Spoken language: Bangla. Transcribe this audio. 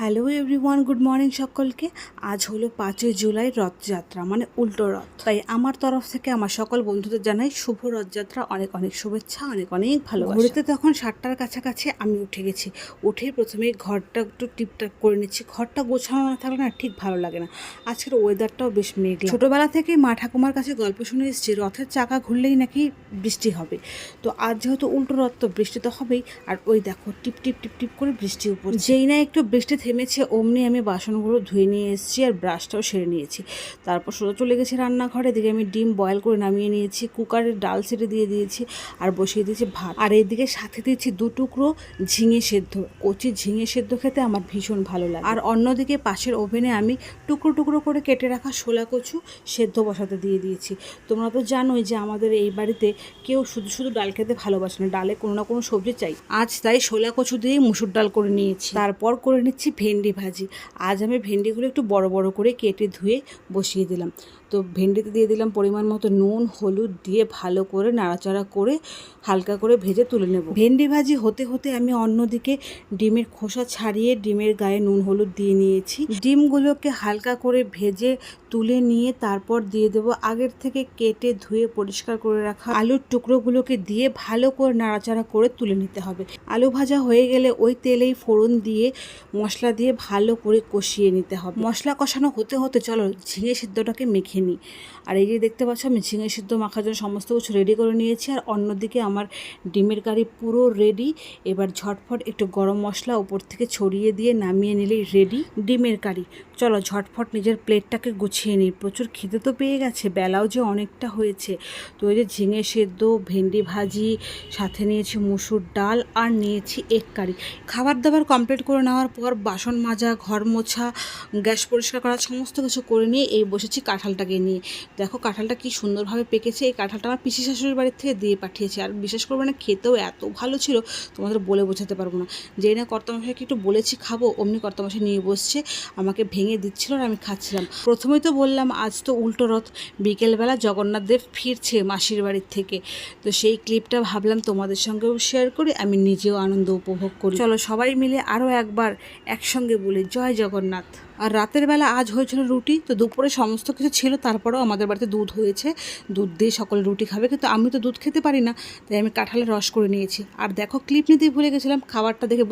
হ্যালো এভরিওয়ান, গুড মর্নিং সকলকে। আজ হলো 5ই জুলাই রথযাত্রা, মানে উল্টো রথ। তাই আমার তরফ থেকে আমার সকল বন্ধুদের জানাই শুভ রথযাত্রা, অনেক অনেক শুভেচ্ছা, অনেক অনেক ভালোবাসা। ঘুরতে তখন 7টার কাছাকাছি আমি উঠে গেছি। উঠেই প্রথমে ঘরটা একটু টিপটাপ করে নিচ্ছি। ঘরটা গোছানো না থাকলে না ঠিক ভালো লাগে না। আজকের ওয়েদারটাও বেশ মেঘলা। ছোটোবেলা থেকেই মা ঠাকুমার কাছে গল্প শুনে এসেছি, রথের চাকা ঘুরলেই নাকি বৃষ্টি হবে। তো আজ যেহেতু উল্টো রথ, তো বৃষ্টি তো হবেই। আর ওই দেখো টিপ টিপ টিপ টিপ করে বৃষ্টি উপর। যেই না একটু বৃষ্টি থেমেছে অমনি আমি বাসনগুলো ধুয়ে নিয়ে এসেছি আর ব্রাশটাও সেরে নিয়েছি। তারপর সোজা চলে গেছি রান্নাঘরে। এদিকে আমি ডিম বয়েল করে নামিয়ে নিয়েছি, কুকারের ডাল সেটে দিয়ে দিয়েছি আর বসিয়ে দিয়েছি ভাত। আর এদিকে সাথে দিয়েছি 2 টুকরো ঝিঙে সেদ্ধ। কচি ঝিঙে সেদ্ধ খেতে আমার ভীষণ ভালো লাগে। আর অন্যদিকে পাশের ওভেনে আমি টুকরো টুকরো করে কেটে রাখা শোলা কচু সেদ্ধ বসাতে দিয়ে দিয়েছি। তোমরা তো জানোই যে আমাদের এই বাড়িতে কেউ শুধু শুধু ডাল খেতে ভালোবাসে না, ডালে কোনো না কোনো সবজি চাই। আজ তাই শোলা কচু দিয়ে মুসুর ডাল করে নিয়েছি। তারপর করে নিচ্ছি ভেন্ডি ভাজি। আজ আমি ভেন্ডিগুলো একটু বড় বড় করে কেটে ধুয়ে বসিয়ে দিলাম। তো ভেন্ডিতে দিয়ে দিলাম পরিমাণ মতো নুন হলুদ দিয়ে ভালো করে নাড়াচাড়া করে হালকা করে ভেজে তুলে নেব। ভেন্ডি ভাজি হতে হতে আমি অন্যদিকে ডিমের খোসা ছাড়িয়ে ডিমের গায়ে নুন হলুদ দিয়ে নিয়েছি। ডিমগুলোকে হালকা করে ভেজে তুলে নিয়ে তারপর দিয়ে দেবো আগের থেকে কেটে ধুয়ে পরিষ্কার করে রাখা আলুর টুকরোগুলোকে দিয়ে ভালো করে নাড়াচাড়া করে তুলে নিতে হবে। আলু ভাজা হয়ে গেলে ওই তেলেই ফোড়ন দিয়ে মশলা দিয়ে ভালো করে কষিয়ে নিতে হবে। মশলা কষানো হতে হতে চলো ঝিঙে সিদ্ধটাকে মেখে নিই। আর এই যে দেখতে পাচ্ছ আমি ঝিঙে সিদ্ধ মাখার জন্য সমস্ত কিছু রেডি করে নিয়েছি। আর অন্যদিকে আমার ডিমের কারি পুরো রেডি। এবার ঝটফট একটু গরম মশলা উপর থেকে ছড়িয়ে দিয়ে নামিয়ে নিলেই রেডি ডিমের কারি। চলো ঝটফট নিজের প্লেটটাকে গুছিয়ে নিই, প্রচুর খিদে তো পেয়ে গেছে, বেলাও যে অনেকটা হয়েছে। তো এই যে ঝিঙে সেদ্ধ, ভেন্ডি ভাজি, সাথে নিয়েছি মুসুর ডাল আর নিয়েছি এগ কারি। খাবার দাবার কমপ্লিট করে নেওয়ার পর বাসন মাজা, ঘর মোছা, গ্যাস পরিষ্কার করা সমস্ত কিছু করে নিয়ে এই বসেছি কাঁঠালটাকে নিয়ে। দেখো কাঁঠালটা কি সুন্দরভাবে পেকেছে। এই কাঁঠালটা আমার পিসি শাশুড়ির বাড়ির থেকে দিয়ে পাঠিয়েছে। আর বিশেষ করে মানে খেতেও এত ভালো ছিল তোমাদের বলে বোঝাতে পারবো না। যেই না কর্তামশাইকে একটু বলেছি খাবো, অমনি কর্তামশাই নিয়ে বসছে, আমাকে ভেঙে দিচ্ছিল আর আমি খাচ্ছিলাম। প্রথমেই তো বললাম আজ তো উল্টো রথ, বিকেলবেলা জগন্নাথ দেব ফিরছে মাসির বাড়ির থেকে। তো সেই ক্লিপটা ভাবলাম তোমাদের সঙ্গেও শেয়ার করি, আমি নিজেও আনন্দ উপভোগ করি। চলো সবাই মিলে আরও একবার একসঙ্গে বলি জয় জগন্নাথ। আর রাতের বেলা আজ হয়েছিল রুটি। তো দুপুরে সমস্ত কিছু ছিল, তারপরেও আমাদের বাড়িতে দুধ হয়েছে, দুধ দিয়ে সকলে রুটি খাবে। কিন্তু আমি তো দুধ খেতে পারি না, তাই আমি কাঁঠালের রস করে নিয়েছি। আর দেখো ক্লিপ নিতেই ভুলে গেছিলাম, খাবারটা দেখে